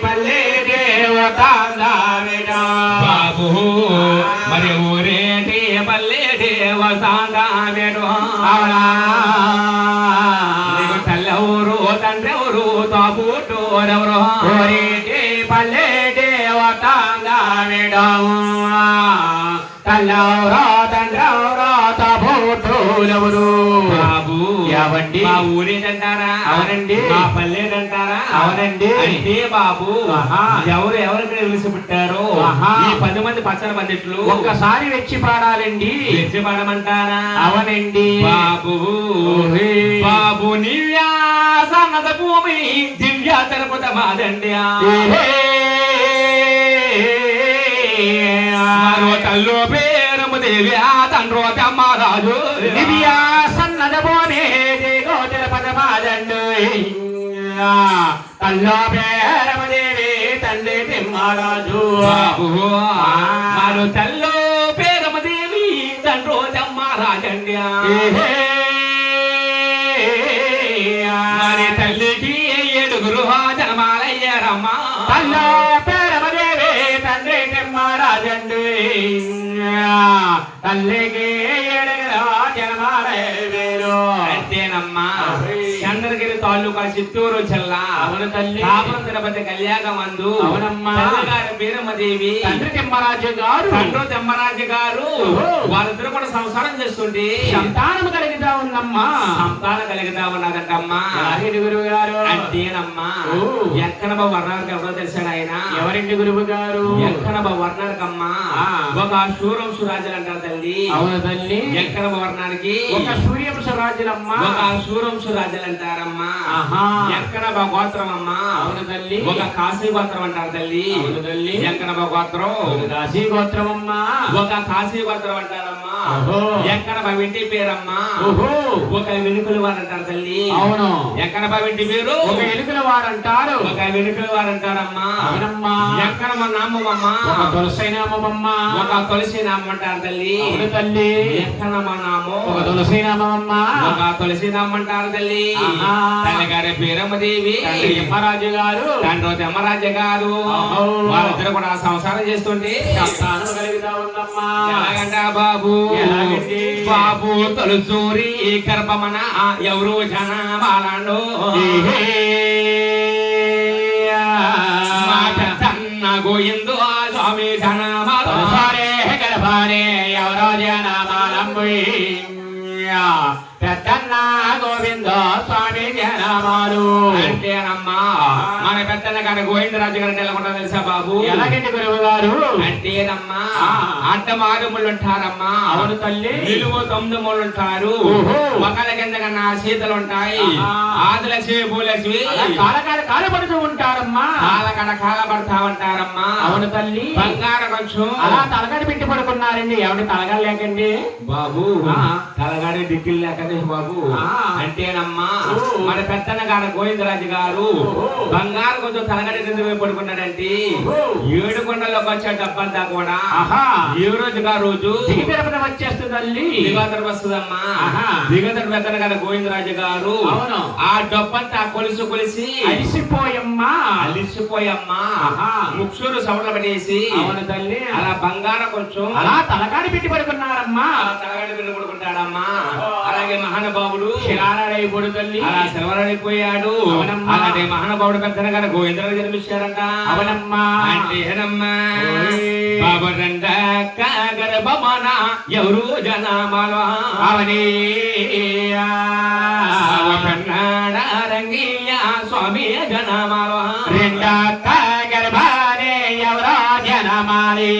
పల్లె దేవతాందావిడ బాబు మరి ఊరేటి పల్లె దేవతాందావిడ అవునా తల్లెవరు తండ్రి ఎవరు తాపుటోరెవరు ఊరేటి పల్లె దేవతాందావిడ తల్లెవరో తండ్రెవరో తబోటోలెవరు బాబు ఏవండి మా ఊరేదంటారా అవునండి మా పల్లెదంటారా అవునండి అంటే బాబు ఎవరు ఎవరికి తెలిసి పుట్టారో ఈ 10 మంది పచ్చని పందిట్లు ఒక్కసారి వెచ్చి పాడాలండి వెచ్చి పాడమంటారా అవునండి బాబు బాబు నివ్యాసన్నద భూమి దివ్య తిరుపతి మాదండి తల్లో పేరము దేవి తండ్రో తెమ్మరాజు దివ్యా సన్నద భూమి దేగో తిరుపతి మాదండు తల్లో పేరము దేవి తండ్రి తిమ్మరాజు బాబు మారు తల్లో పేరము దేవి తండ్రో తెమ్మరాజండి మరి తల్లికి 7 జన్మాలయ్యారమ్మ తల్లో పేరము దేవి తండ్రి తిమ్మరాజండు తల్లికి 7 జన్మాలయ్యారు అంతేనమ్మా చంద్రగిరి తాలూకా చిత్తూరు జిల్లా అవును తల్లి కాపురం తిరుపతి కళ్యాగమందు అవునమ్మా గారి బీరమ్మదేవి తండ్రి తిమ్మరాజు గారు తండ్రి తిమ్మరాజు గారు వారిద్దరు కూడా సంసారం చేస్తుంటే సంతానం కలిగితా ఉందమ్మా సంతానం కలిగితా ఉన్నదంటమ్మా గురువు గారు అంతేనమ్మా ఎక్కడబ వర్ణానికి ఎవరో తెలిసాడు ఆయన ఎవరింటి గురువు గారు ఎక్కడబ వర్ణానికమ్మా ఒక సూర్యంశురాజులు అంటారు తల్లి అవును తల్లి ఎక్కడబ వర్ణానికి ఒక సూర్యంశురాజులమ్మా ఒక సూర్యంశురాజులు అంటారమ్మా ఎక్కడబ గోత్రం అమ్మా అవును తల్లి ఒక కాశీ గోత్రం అంటారు తల్లి అవును తల్లి ఎక్కడబ గోత్రం కాశీ గోత్రం అమ్మా ఒక కాశీ గోత్రం అంటారమ్మా ఎక్కడబ ఇంటి పేరమ్మా ఒక వెనుకల వారు అంటారు తల్లి అవును ఎక్కడబ ఇంటి పేరు ఒక ఎలుకల వారు అంటారు ఒక వెనుకల వారు అంటారమ్మా అవునమ్మా ఎక్కడ మా నామమ్మా ఒక తులసి నామమ్మా ఒక తులసి నామం అంటారు తల్లి అవును తల్లి ఎక్కడ మా నామం ఒక తులసి నామమ్మా ఒక తులసి నామం అంటారు తల్లి తల్లి గారి పేరమ్మదేవి తిమ్మరాజు గారు తండ్రి తిమ్మరాజు గారు వాళ్ళిద్దరు కూడా సంసారం చేస్తుంటే సంతానం కలుగుతా ఉందమ్మా ఎలాగంట బాబు ఎలాగండి బాబు తొలుసూరి గర్భమన ఎవరు జనమాలండు గోయిందు స్వామి జనమాలు గర్భారే ఎవరో జనమాలంబు పెద్దన్న గోవింద స్వామి జనమాలు అంటేనమ్మా మన పెద్దన్న గారి గోవిందరాజు గారు నెలకొండ తెలుసా బాబు ఎలాగంటి గురువు గారు అంటేనమ్మా అడ్డమారు ముళ్ళు ఉంటారమ్మా అవును తల్లి నిలువు 9 ముళ్ళు ఉంటారు ఒకళ్ళ కింద కన్నా శీతలు ఉంటాయి ఆదిలక్ష్మి భూలక్ష్మి కాలపడుతూ ఉంటారమ్మా కాలపడతా ఉంటారమ్మా అవును తల్లి బంగారం కొంచెం అలా తలగడి పెట్టి పడుకున్నారండి ఎవరి తలగడ లేకండి బాబు తలగాడి డిగ్గిలు లేకండి బాబు అంటేనమ్మా మన పెద్దన్న గారు గోవిందరాజు గారు బంగారు కొంచెం తలగడి కింద పడుకున్నాడంటే 7 కొండల్లోకి వచ్చే డబ్బంతా కూడా ఏ రోజుగా రోజు దిగతిరుపతి వచ్చేస్తుంది తల్లి దిగతరు వస్తుందమ్మా దిగతరు పెద్దన్న గారు గోవిందరాజు గారు ఆ డబ్బంతా కొలిసి అలిసిపోయమ్మా ముక్షూరు సవరణ పడేసి అవును తల్లి అలా బంగారం కొంచెం అలా తలకాడి పెట్టి పడుకున్నారమ్మా తలగాడి పెట్టి పడుకుంటాడమ్మా అలాగే మహానుభావుడు శిలారాడైపోడు తల్లి అలా శిలవరైపోయాడు అలాగే మహానుభావుడు పెద్దన గారు గోవిందరాజు జన్మించారంట అవునమ్మా అంటేనమ్మా బాబరండ గర్భమన ఎవరు జనమాల అవని రంగీయ స్వామి జనమాల రెండక్క గర్భానే ఎవరో జనమాలి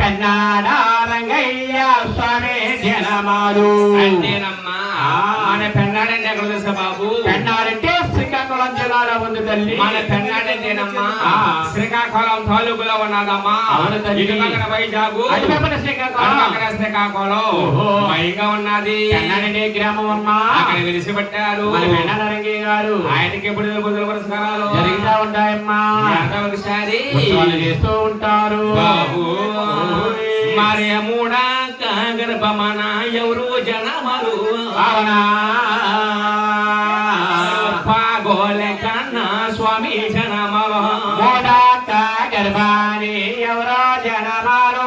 కన్నాడ రంగయ్య స్వామి జనమాలు అంటేనమ్మా మన పెన్నాడంటే ఎక్కడ తెలుసా బాబు పెన్నాడంటే శ్రీకాకుళం జిల్లాలో ఉంది తల్లి మన పెన్నాడంటేనమ్మా శ్రీకాకుళం తాలూకులో ఉన్నదమ్మా ఇటు పక్కన వైజాగ్ శ్రీకాకుళం మైగా ఉన్నది పెన్నాడంటే గ్రామం అమ్మా అక్కడ వెలిసి పెట్టారు రంగయ్య గారు ఆయనకి ఎప్పుడు బుద్ధుల పురస్కారాలు జరుగుతూ ఉంటాయమ్మా ఒకసారి చేస్తూ ఉంటారు బాబు మరి మూడా గర్భమన ఎవరు జనమరు అవునా పాగోలే కన్నా స్వామి స్వామి జనమాల మోదాత గర్భాని ఎవరో జనమాలు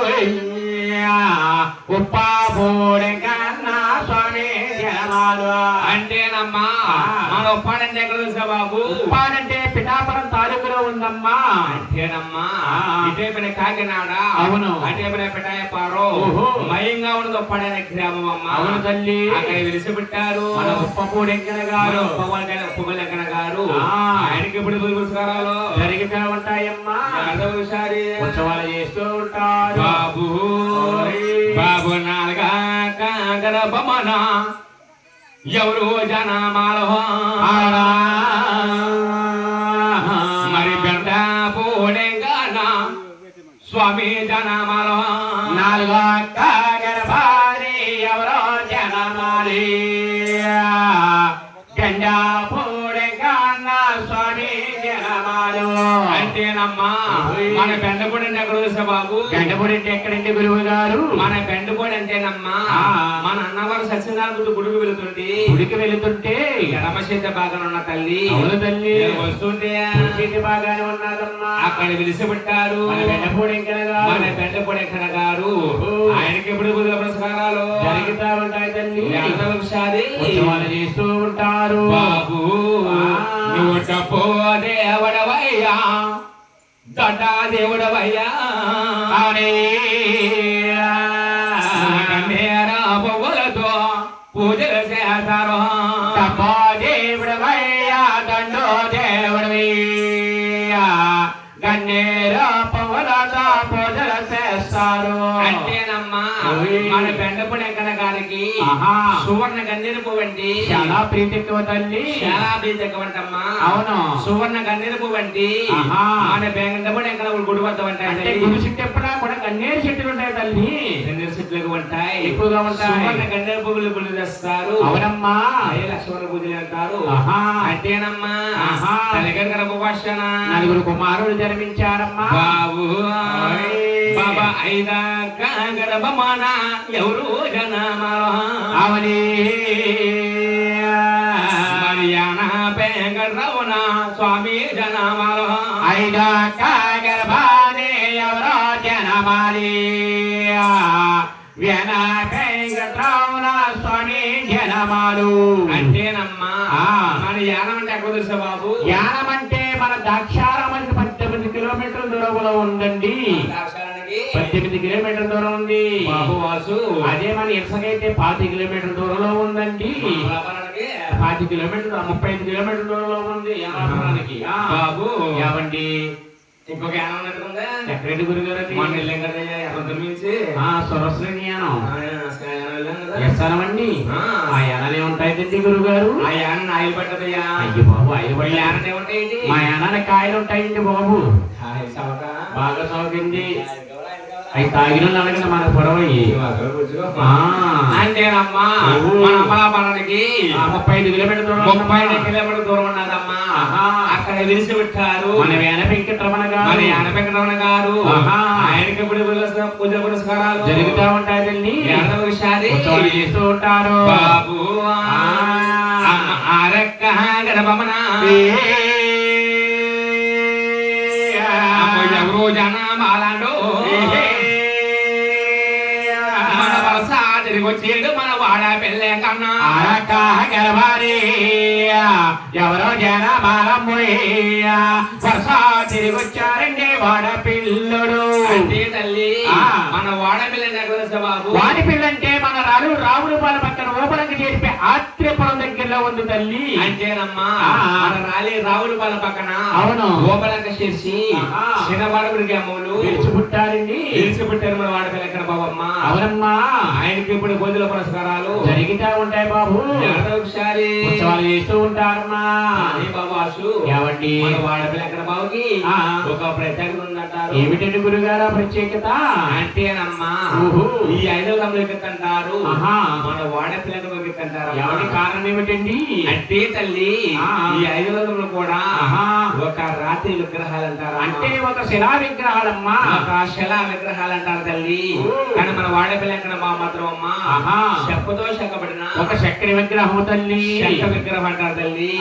ఉప్పాబోడే కన్నా స్వామి జనమాలు అంటేనమ్మా మన ఉప్పాడంటే ఎక్కడ తెలుసా బాబు ఉప్పాడంటే పిఠాపురం తాలూకులో ఉందమ్మా అంటేనమ్మా ఇటేపైన కాకినాడ అవును అటేపైన పిఠాయపారం మయంగా ఉన్నది ఉప్పాడనే గ్రామం అమ్మ అవును తల్లి అక్కడ విడిచిపెట్టారు మన ఉప్పపూడెంకన గారు ఉప్పలెక్కన గారు ఆయనకి ఎప్పుడు పురస్కారాలు జరిగితే ఉంటాయమ్మా ఒకసారి ఉత్సవాలు చేస్తూ ఉంటారు బాబు బాబు నాలుగా గర్భమన ఎవరు జనమాల మరి బిడ్డ పూడెంగాన స్వామి జనమాల నాలుగో గర్భారి ఎవరో జనమాలి గంజా పూడెంగాన స్వామి జనమాలు అంటేనమ్మా మన బెండపూడి అంటే ఎక్కడ చూసా బాబు గంటపూడి అంటే ఎక్కడండి గురువు గారు మన బెండపూడి అంటేనమ్మా మన అన్నవారు సత్యనారాయణ గుడికి వెళుతుంటే గుడికి వెళుతుంటే ఎడమచేత బాగానే ఉన్న తల్లి అవును తల్లి వస్తుంటే చేతి బాగానే ఉన్నదమ్మా అక్కడ విడిచిపెట్టారు మన బెండపూడి మన బెండపూడి ఎక్కడ గారు ఆయనకి ఎప్పుడు బుద్ధుల పురస్కారాలు జరుగుతా ఉంటాయి తల్లి ఒకసారి ఉత్సవాలు చేస్తూ ఉంటారు బాబు నువ్వు డబ్బో దేవుడవయ్యా దొడ్డా దేవుడవయ్యా అనే నేరా పువ్వులతో పూజలు చేస్తారు డబ్బో దేవుడవయ్యా దండో దేవుడవయ్యా గన్నేరా పవలతో పూజలు చేస్తారు అంటేనమ్మా మన బెండపూడి ఎక్కడ గారికి సువర్ణ గన్నేరు పువ్వండి చాలా ప్రీతి ఎక్కువ తల్లి చాలా ప్రీతి ఎక్కువంటమ్మా అవును సువర్ణ గన్నేరు పువ్వండి మన బెండపూడి ఎక్కడ గుడి వద్ద అంటే గుడి చెట్టు ఎప్పుడా కూడా గన్నేరు చెట్లు ఉంటాయి తల్లి గన్నేరు చెట్లు ఉంటాయి ఎక్కువగా ఉంటాయి సువర్ణ గన్నేరు పువ్వులు పూజ చేస్తారు అవునమ్మా లక్ష్మణ పూజలు అంటారు అంటేనమ్మా తల్లిగారి గర్భభాషణ నలుగురు కుమారుడు జన్మించారమ్మా బాబు బాబా ఐదా గర్భమాన ఎవరు జనమాల అవని మరియాన పెంగరవన స్వామి జనమాల ఐదా గర్భానే ఎవరో జనమాలి వ్యన వెంకట్రావున స్వామి జనమాలు అంటేనమ్మా మన యానం అంటే ఎక్కడ తెలుసా బాబు యానం అంటే మన ద్రాక్షారామానికి 18 కిలోమీటర్ల దూరంలో ఉందండి 18 కిలోమీటర్ల దూరం ఉంది బాబు వాసు అదే మన ఇసుకైతే 5 కిలోమీటర్ల దూరంలో ఉందండి 5 కిలోమీటర్లు 35 కిలోమీటర్ల దూరంలో ఉంది యానానికి బాబు ఏమండి ఇంకొక యానం ఉన్నట్టుందా ఎక్కడండి గురుగారు మన ఇల్లం కదా నుంచి సరస్వతి యానం కదా ఎస్తానమండి ఆ యానాలు ఏముంటాయండి గురుగారు ఆ యానం ఆయిల్ పట్టదయ్యా అయ్యో బాబు ఆయిల్ పట్ట యానం ఏముంటాయండి మా యానాల కాయలు ఉంటాయండి బాబు బాగా సౌకండి అవి తాగిన అడగండి మనకు పొడవయ్యి అంటేనమ్మా మన అమలాపురానికి 35 కిలోమీటర్ల దూరం 35 కిలోమీటర్ల దూరం ఉన్నదమ్మా అక్కడ విడిచిపెట్టారు మన వేన వెంకటరమణ గారు మన యాన వెంకటరమణ గారు ఆయనకి ఎప్పుడు పూజ పురస్కారాలు జరుగుతూ ఉంటాయండి ఉత్సవాలు చేస్తూ ఉంటారు బాబు ఆరక్క గర్భమన ఎవరు జనమాలండు మన వలస తిరిగి వచ్చేడు మన వాడ పెళ్ళే కన్నా ఆరక్క గర్భారి ఎవరో జనమాలమ్మయ్య వర్ష తిరిగి వచ్చారండి వాడ పిల్లుడు అంటే తల్లి మన వాడ పిల్ల బాబు వాడి పిల్ల అంటే మన రావులపాలెం పక్కన ఓపలంకి చేరిపే ఆత్రేపురం దగ్గరలో ఉంది తల్లి అంటేనమ్మా మన రావులపాలెం పక్కన అవును ఓపలంక చేసి చిన్నవాడగుడికి అమ్మలు విడిచిపుట్టారు మన వాడ పిల్ల ఎక్కడ బాబమ్మ అవునమ్మా ఆయనకి ఇప్పుడు భోజన పురస్కారాలు జరుగుతా ఉంటాయి బాబు ఒకసారి ఉత్సవాలు చేస్తూ ఉంటారమ్మా బాబు అసు ఏమండి మన వాడ పిల్ల ఎక్కడ బాబుకి ఒక ప్రత్యేకత ఉందంటారు ఏమిటండి గురుగారు ప్రత్యేకత అంటేనమ్మా ఈ 5వ గమనికంటారు మన వాడ పిల్లలు అంటారు ఎవరి కారణం ఏమిటండి అంటే తల్లి ఈ 5వ కూడా ఒక రాతి విగ్రహాలు అంటారు, అంటే ఒక శిలా విగ్రహాలమ్మా, ఒక శిలా విగ్రహాలు అంటారు తల్లి. కానీ మన వాడపల్లి ఎక్కడ మా మాత్రం అమ్మా చెక్కతో చెక్కబడిన ఒక చక్కెర విగ్రహం తల్లి, చెక్క విగ్రహం అంటారు తల్లి.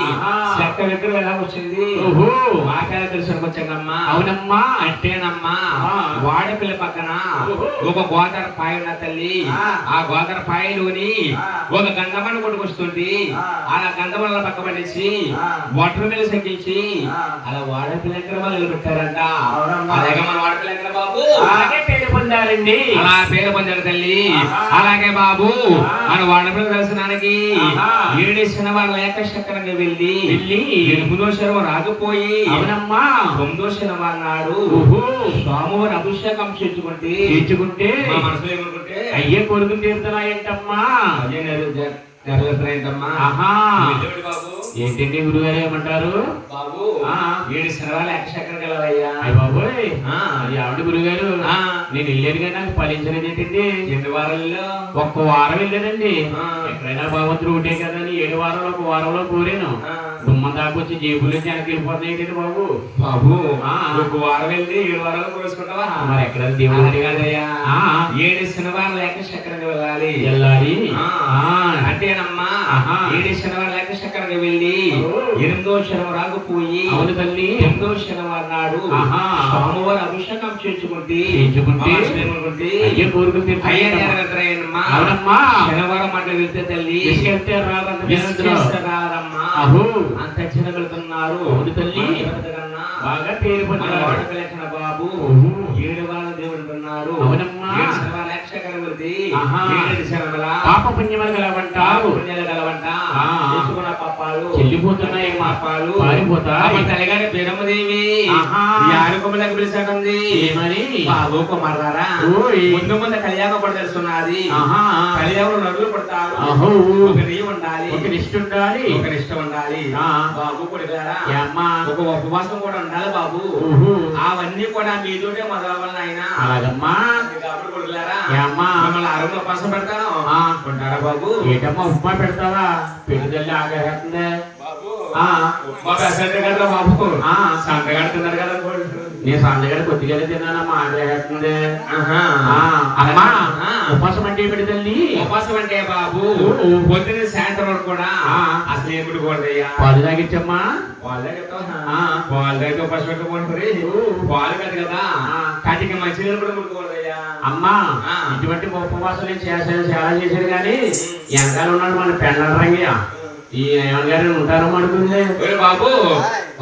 చెక్క విగ్రహం ఎలా వచ్చింది? మాకేలా తెలుసుకు వచ్చానమ్మా. అవునమ్మా. అంటేనమ్మా వాడపల్లి పక్కన ఒక గోదావరి పాయ ఉన్న తల్లి. ఆ గోదావరి పాయలోని ఒక గంధమని కొట్టుకొస్తుంది. అలా గంధమల పక్క పడేసి వాటర్ మీద సెక్కించి అలా వాడపల్లి ఎక్కడ వాళ్ళు నిలబెట్టారంట. అలాగే మన వాడపల్లి ఎక్కడ బాబు అలాగే పేరు పొందారండి. అలా పేరు పొందారు తల్లి. అలాగే బాబు మన వాడపల్లి దర్శనానికి 7 శనివారం ఏకశక్రంగా వెళ్ళి 8వ శనివారం రాకపోయి అవునమ్మా 9వ శనివారం నాడు స్వామివారి అభిషేకం చేర్చుకుంటే మా మనసులో ఏమనుకుంటే అయ్యే కొడుకుని తీరుతున్నాయంటమ్మా. అయ్యే నెరవేరుతాయంటమ్మా. బాబు ఏంటండి గురుగారు ఏమంటారు? బాబు 7 శనివారాలు ఏకశక్రంగా వెళ్ళాలయ్యా. బాబోయ్ ఆవిడ గురుగారు నేను వెళ్ళాను కానీ నాకు ఫలించలేదు ఏంటండి? 8 వారాల్లో ఒక్క వారం వెళ్ళానండి. ఎక్కడైనా భగవంతుడు ఉంటే కదా 7 వారాలు ఒక వారంలో కోరాను. గుమ్మం దాకా వచ్చి జేబుల నుంచి వెనక్కి వెళ్ళిపోతున్నాయి ఏంటండి బాబు? బాబు ఒక వారం వెళ్ళి 7 వారాలు కోసుకుంటావా? మరి ఎక్కడ దేవుడు కాదయ్యా. 7 శనివారాలు ఏకశక్రంగా వెళ్ళాలి. అంటేనమ్మా 7 శనివారాలు ఏకశక్రంగా వెళ్ళి 8వ శనివారం పోయి అవును తల్లి 8వ శనివారం నాడు స్వామివారి అభిషేకం చేర్చుకుంటే అయ్యే కోరుకుని అవునమ్మా. శనివారం మాట వెళ్తే తల్లి రాదమ్మా. అంత చిన్న వెళ్తున్నారు. అవును తల్లి బాగా పేరు పొందారు బాబు. 7 వారాల దేవుడు అంటున్నారు. అవునమ్మా. పాప పుణ్యములు గలవంటారు. పాపాలు చెల్లిపోతున్నాయి, పాపాలు పారిపోతాయి. తల్లిగారి బీరమ్మదేవి యారుకొమ్మలకు పిలిచాకంది. ఏమని? బాబు కుమారారా ముందు ముందు కళ్యాణం కూడా తెలుస్తున్నది. కళ్యాణం నడులు పడతారు. ఒక నెయ్యి ఉండాలి, ఒక నిష్ట ఉండాలి, ఒక నిష్ట ఉండాలి. బాబు కొడుకులారా ఒక ఉపవాసం కూడా ఉండాలి బాబు. అవన్నీ కూడా మీతోటే మొదలవ్వాలి ఆయన. అలాగమ్మా. కాబట్టి కొడుకులారా అమ్మా మిమ్మల్ని ఆరోగ్య ఉపవాసం పెడతాను ఉంటారా బాబు? ఏంటమ్మా ఉప్మా పెడతావా? పెళ్లి ఆగేస్తుంది బాబు. ఉప్మా పెసంటే కదా బాబు సంతగడుతున్నారు కదా. నేను సంతగడ కొద్దిగా తిన్నానమ్మా ఆగేస్తుంది. అమ్మా ఉపాసం అంటే ఏమిటి తల్లి? ఉపాసం అంటే బాబు పొద్దున్న సాయంత్రం వరకు కూడా అసలు ఏమిటి కూడదయ్యా. పాలు తాగించమ్మా. పాలు తాగితే ఉపాసం పెట్టుకుంటుంది. పాలు కాదు కదా కటికి మంచినీళ్ళు కూడా ముట్టుకోదయ్యా. అమ్మా ఇటువంటి ఉపవాసం చాలా చేశారు కానీ వెనకాల ఉన్నాడు మన పెండల రంగయ్య. ఈ ఏమగారు ఉంటారో అనుకుంది. బాబు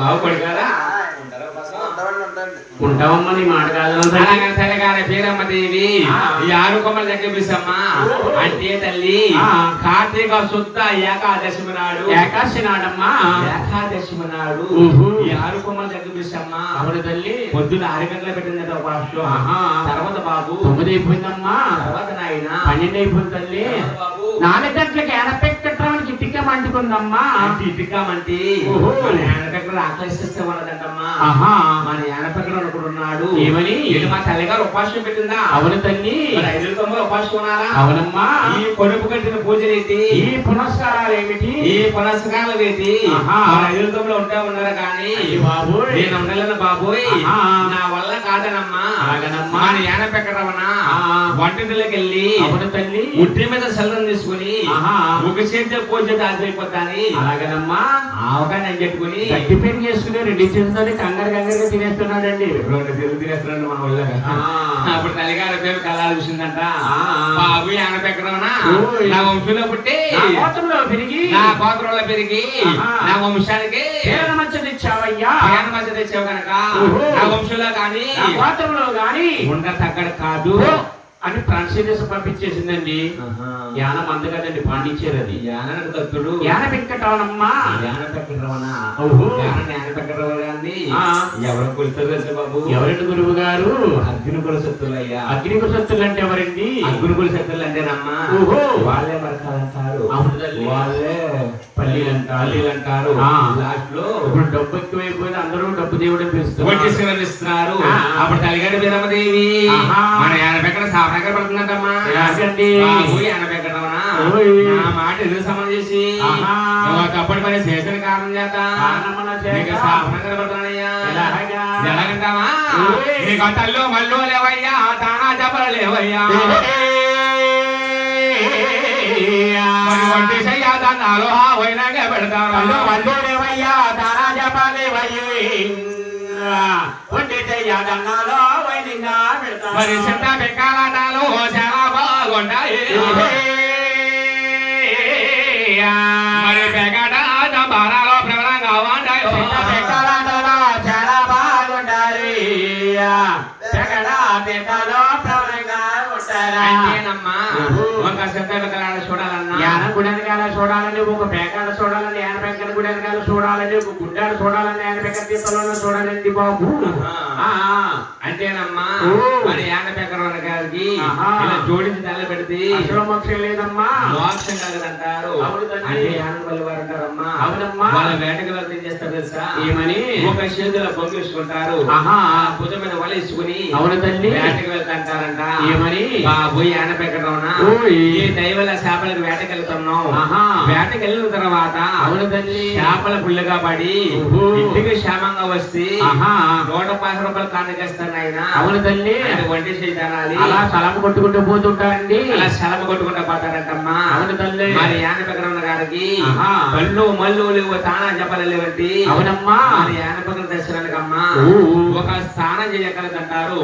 బాబు పడికారా ఉంటామమ్మా. నీ మాట కాదు. పేరమ్మదేవి యారుకొమ్మల దగ్గర పిలిచమ్మా. అంటే తల్లి కార్తీక శుద్ధ ఏకాదశమి నాడు నాడమ్మా. ఏకాదశమి నాడు యారుకొమ్మల దగ్గర పిలిచమ్మా. అవును తల్లి. పొద్దున 6 గంటల పెట్టింది ఉపవాసం. తర్వాత బాబు 9 అయిపోయిందమ్మా. తర్వాత నాయన 12 అయిపోయింది తల్లి. 4 గంటలకు ఎనపెట్టడానికి ఇటుక మంటుకుందమ్మా. ఇటుకమంటే మన ఎనపెక్కడ ఆకలిస్తే ఉన్నదంటమ్మా. మన ఎనపెక్కడ ఉన్నాడు. ఏమని? మా తల్లిగారు ఉపాసం పెట్టిందా? అవును తల్లి. 5 తొమ్మిది ఉపాసం ఉన్నారా? అవునమ్మా. ఈ కొడుపు కట్టిన పూజలు ఏంటి? ఈ పునస్కారాలు ఏమిటి? ఈ పునస్కారాలు ఏంటి? 5 తొమ్మిది ఉంటా ఉన్నారా? కానీ బాబు నేను ఉండలేను బాబోయ్, నా వల్ల కాదనమ్మా. అలాగనమ్మా. మన ఏనపెక్కడమన్నా వంటింటిలోకి వెళ్ళి అవును తల్లి ఉట్టి మీద సెల్లం తీసుకుని ఒక చేతి పూజ ఆగిపోతాని. అలాగనమ్మా. ఆవకాయ నేను చెప్పుకుని గట్టి పెళ్లి చేసుకుని 2 చేతులతో కంగారుగా తినేస్తున్నాడండి. 2 చేతులు తినేస్తున్నాడు మన వాళ్ళ. అప్పుడు తల్లిగారి పేరు కళాలు చూసిందంట. బాబు ఆనపెక్కడమన్నా నా వంశంలో పుట్టి నా గోత్రంలో పెరిగి నా వంశానికి మధ్య తెచ్చావయ్యా. మధ్య తెచ్చావు కనుక నా వంశంలో కానీ గోత్రంలో గాని ఉండ తగ్గడ కాదు అని ప్రాన్సీదేశం పంపించేసిందండి. యానం అందు కదండి పాండిచ్చేది. అది యానతుడు యాన వెంకటరమణమ్మా. యానపెక్కడమన్నా గాని ఎవరు కొలుస్తారు బాబు? ఎవరండి గురువు గారు? అగ్నికుల శత్రులు అయ్యా. అగ్నికుల శత్రులు అంటే ఎవరండి? అగ్నికుల శత్రులు అంటేనమ్మా వాళ్ళే మరకాలంటారు, వాళ్ళే పల్లీలంటారు. లాస్ట్ లో ఇప్పుడు డబ్బు ఎక్కువైపోయింది, అందరూ డబ్బు దేవుడు ఇస్తున్నారు. అప్పుడు తల్లిగారి వీరమ్మదేవి మన యానపెక్కడ సాపనగర పడుతుందంటమ్మా. యానపెక్కడమన్నా నా మాట ఎందుకు సమం చేసి అప్పటి పని చేసిన కారణం చేత సాపనగర పడుతున్నానయ్యా. ఎలాగంటావా నీకు తల్లు మల్లు లేవయ్యా తానా చెప్పలు లేవయ్యా వంటి చెయ్యాదన్నాలో పోయినాకే పెడతారు మల్లు లేవయ్యా తానా చెప్పలేవయ్య చెయ్యాదన్నాలో వైనింగా పెడతారు మరి చిన్న బెక్కాలాటాలు చాలా బాగుంటాయి మరి బెగట బారాలో ప్రబలంగా ఉంటాయి బెక్కాలాటలో చాలా బాగుంటాయి బెక్కలో ప్రబలంగా ఉంటారా అంతేనమ్మా ఒక శబ్ద బెక్కలాట చూడాలన్నా యాన గుడెనకాల చూడాలని ఒక పేకాడ చూడాలని యాన పెక్కల గుడెనకాల చూడాలని ఒక గుడ్డాడు చూడాలని యాన పెక్క తీర్థంలో చూడాలండి బాబు అంతేనమ్మా మరి యాన పెక్కల గారికి జోడించి తల్లి పెడితే అసలు మోక్షం లేదమ్మా మోక్షం కలగదంటారు అంటే యాన పల్లి వారు అంటారమ్మా అవునమ్మా వాళ్ళ వేటకి వెళ్తే ఏం చేస్తారు తెలుసా ఏమని ఒక చేతిలో పొంగిసుకుంటారు భుజం మీద వలేసుకుని అవును తల్లి వేటకి వెళ్తాంటారంట ఏమని బాబు యాన పెక్కడవునా ఈ దైవల చేపలకు వేటకెళ్తున్నాం వేటకెళ్ళిన తర్వాత అవును తల్లి చేపల పుల్లుగా పడి ఇంటికి క్షేమంగా వస్తే 110 రూపాయలు కానుకేస్తాను ఆయన అవును తల్లి వంటి చేయాలి అలా సలమ కొట్టుకుంటూ పోతుంటారండి అలా సలమ కొట్టుకుంటూ పోతారంటమ్మా అవును తల్లి మరి యాన పెక్కడన్న గారికి కళ్ళు మల్లు లేవు తానా చెప్పలు లేవంటి అవునమ్మా మరి యాన పెక్కల దర్శనానికమ్మా ఒక స్నానం చేయగలదంటారు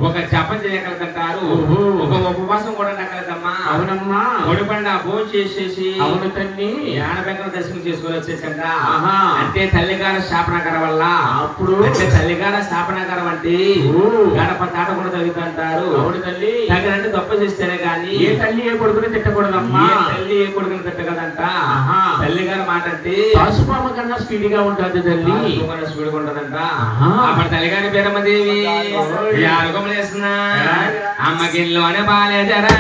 ఒక జపం చేయగలదంటారు ఒక ఉపవాసం కూడా నగలదమ్మా అవునమ్మా ఒడిపండ భోజనం చేసేసి అవును తల్లి యాన పెక్కల దర్శనం చేసుకుని వచ్చేసంట అంటే తల్లిగారి శాపనకర వల్ల అప్పుడు అంటే తల్లిగారి శాపనకరం అంటే గడప తాట కూడా తగ్గుతుంటారు అవును తల్లి తగినంటే తప్పు చేస్తేనే గాని ఏ తల్లి ఏ కొడుకుని తిట్టకూడదమ్మా తల్లి ఏ కొడుకుని తిట్టకదంట తల్లిగారి మాట అంటే పసుపామ కన్నా స్పీడ్గా ఉంటుంది తల్లి స్పీడ్గా ఉంటదంట అప్పుడు తల్లిగారి పేరమ్మదేవి యాగములు వేస్తున్నా అమ్మకిల్లోనే బాలేదరా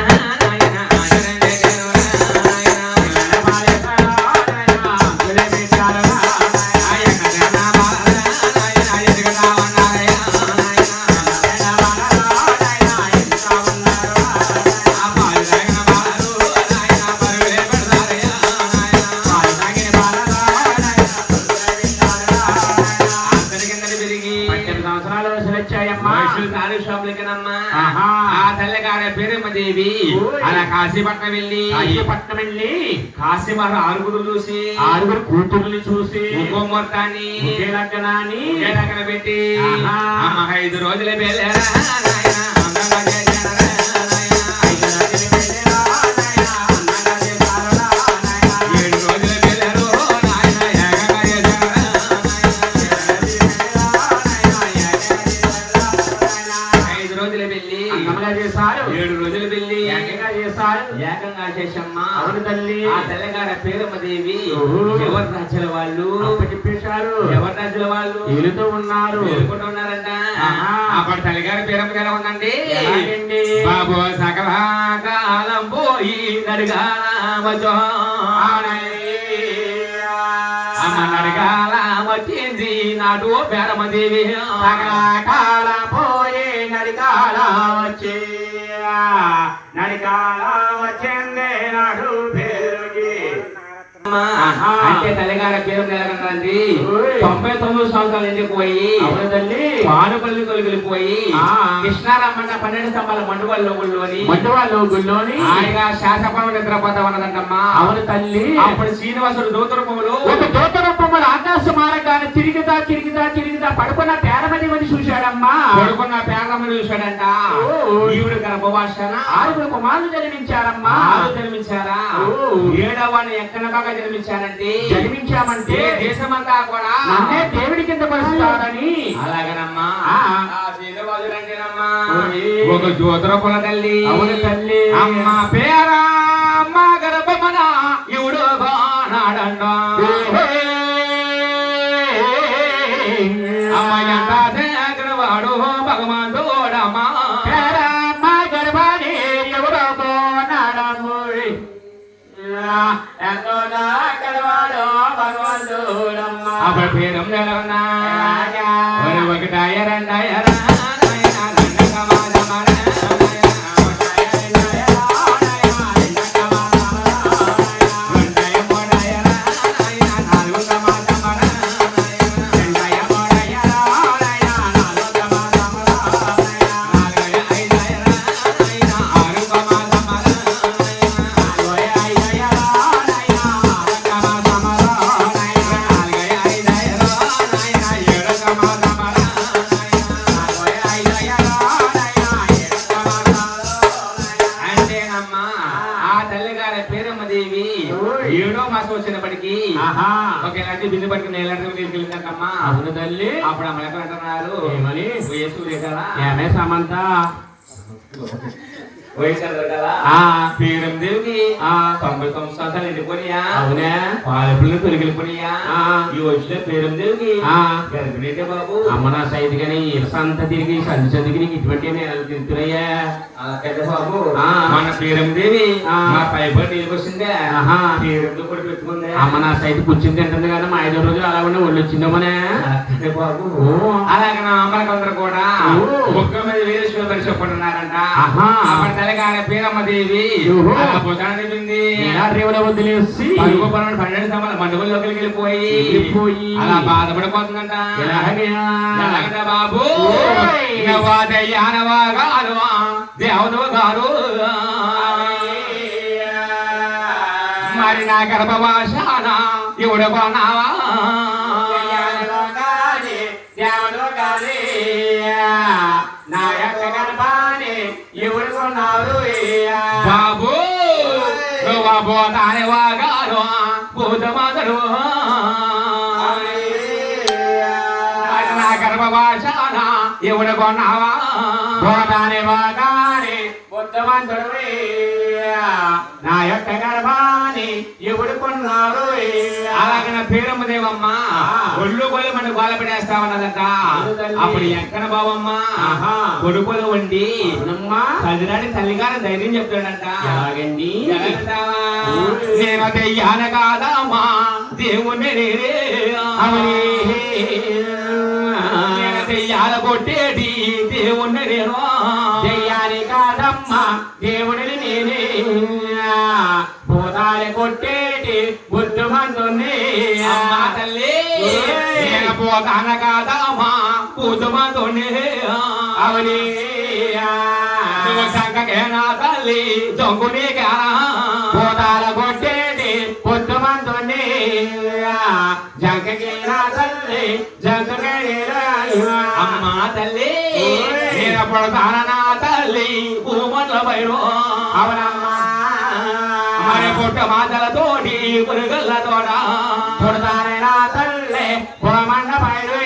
అలా కాశీపట్నం వెళ్ళి కాశీమహ ఆరుగురు చూసి ఆరుగురు కూతుర్ని చూసి ఇంకో మొత్తాన్ని లగ్నాన్ని పెట్టి 5 రోజులే వెళ్ళారా ఏకంగా చేసమ్మా అవును తల్లి ఆ తెలంగాణ పేరమ్మదేవి ఎవరి రాజ్యాల వాళ్ళు చెప్పేశారు ఎవరి రాజ్యాల వాళ్ళు వెళుతూ ఉన్నారు వెళ్ళుకుంటూ ఉన్నారంట అప్పుడు తల్లిగారి పేరమ్మ ఎలా ఉందండి బాబు సకల కాలం పోయి నడిగాల అమ్మ నడిగాల వచ్చింది నాటు పేరమ్మదేవి సకల కాలం పోయి నడిగాల వచ్చి నడికాల వచ్చిందే నాడు పేరుకి అంటే తల్లిగారి పేరు నెలకండి 99 సంవత్సరాలు ఎండిపోయి పానుపల్లి తొలగిపోయి కృష్ణారమ్మంట 12 స్తంభాల మండువాళ్ళ గుళ్ళోని ఆయనగా శాసపరం నిద్రపోతా ఉన్నదంటమ్మా అవును తల్లి అప్పుడు శ్రీనివాసుడు దూతరూపములు ఆకాశ మార్గాన్ని తిరిగితా పడుకున్న పేరమని చూశాడమ్మా పడుకున్న పేరమని చూశాడంట ఈవిడ గర్భవాసన 6 కుమారులు జన్మించారమ్మా జన్మించారా 7వ ఎక్కడ బాగా జన్మించామంటే దేశమంతా కూడా నన్నే దేవుడి కింద పరుస్తారని అలాగనమ్మా ఒక జ్యోతిరకుల తల్లి అవును తల్లి అమ్మ పేరా అమ్మ గర్భమన ఇవుడు నాడండ అమ్మ ఎంత వాడు భగవంతుడమ్మా పేరమ్మ గర్భాన్ని ఎవడో నాడము అప్పుడు పేరు ఒకటాయ రెండాయ ఆహా ఒకేలాంటి బిందు పట్టుకుని నేలంటే తీసుకెళ్ళిందంటమ్మా. అవును తల్లి. అప్పుడు అమ్మలెక్క అంటున్నారు ఏమని? వయసు కదా ఏమే సమంత వయసు కదా ఆ పేరందేవికి ఆ 99 సంవత్సరాలు వెళ్ళిపోయా. అవునే పాలపుల్ని తొలగిపోయా. ఆ ఈ వచ్చిన పేరందేవికి ఆ గర్భిణీటే బాబు. అమ్మ నా సైతు కానీ ఇరసంత తిరిగి సంది చదివి నీకు ఇటువంటి నేను తింటున్నాయా పెద్ద బాబు ఆ. మన పేరందేవి ఆ. మా పైబడి నీళ్ళకి వస్తుందే. ఆహా పేరంతో కూడా పెట్టుకుందే. అమ్మ నా సైతు కూర్చుని తింటుంది కానీ మా 5 రోజులు అలా ఉండి ఒళ్ళు వచ్చిందమ్మనే. పెద్ద బాబు ఓ. అలాగే నా అమ్మలకందరూ కూడా ఓ. ముక్క మీద వీరేశ్వర మరి చెప్పుకుంటున్నారంట. ఆహా. అప్పటి తల్లిగారి పేరమ్మ దేవి ఓహో. భుజాన చెప్పింది. రేవుల వదిలేసి పరుగు పరుగు 12 సంవత్సరాల మండుగుల్లోకి వెళ్ళిపోయి వెళ్ళిపోయి అలా బాధపడిపోతుందంట. ఎలాగంట బాబు ఓయ్. నవాదయ్యానవాగారు దేవుడు గారు మరి నా గర్భవాసాన ఇవుడు కొన్నావా నా యొక్క గర్భాన్ని ఎవరు కొన్నారు బాబు నువ్వు పోతానే వాగారు భూతమాతరు మరి నా గర్భవాసాన ఇవుడు కొన్నావా పోతానే వాగానే బుద్ధవంతుడు నా యొక్క గర్భాన్ని ఎవడు కొన్నారు అలాగే నా పేరమ్మ దేవమ్మ ఒళ్ళు కొలు మన గోల పెడేస్తామన్నదట. అప్పుడు ఎక్కడ బావమ్మ ఆహా. కొడుకులు వండి అవునమ్మా. చదిరాని తల్లిగారు ధైర్యం చెప్తాడంట. ఎలాగండి? ఎలాగంటావా? నేను దెయ్యాన కాదమ్మా దేవుణ్ణి నేనే నేను దెయ్యాల కొట్టేటి దేవుణ్ణి నేను దెయ్యాని కాదమ్మా దేవుడిని నేనే భూతాలు కొట్టేటి బుద్ధమంతుని అమ్మా తల్లి నేను పోతాన కాదమ్మా పూతమాతోనే అవని నువ్వు సంకకేనా తల్లి దొంగుని కానా భూతాలు కొట్టేటి బుద్ధమంతుని జంకకి నా తల్లి జంకకి అమ్మా తల్లి నేను పడతాన నా తల్లి భూమట్ల పైరు అవునమ్మా. మరి పుట్ట మాటలతోటి పురుగల్లతోట పుడతానే నా తల్లి పుడమండ పైరు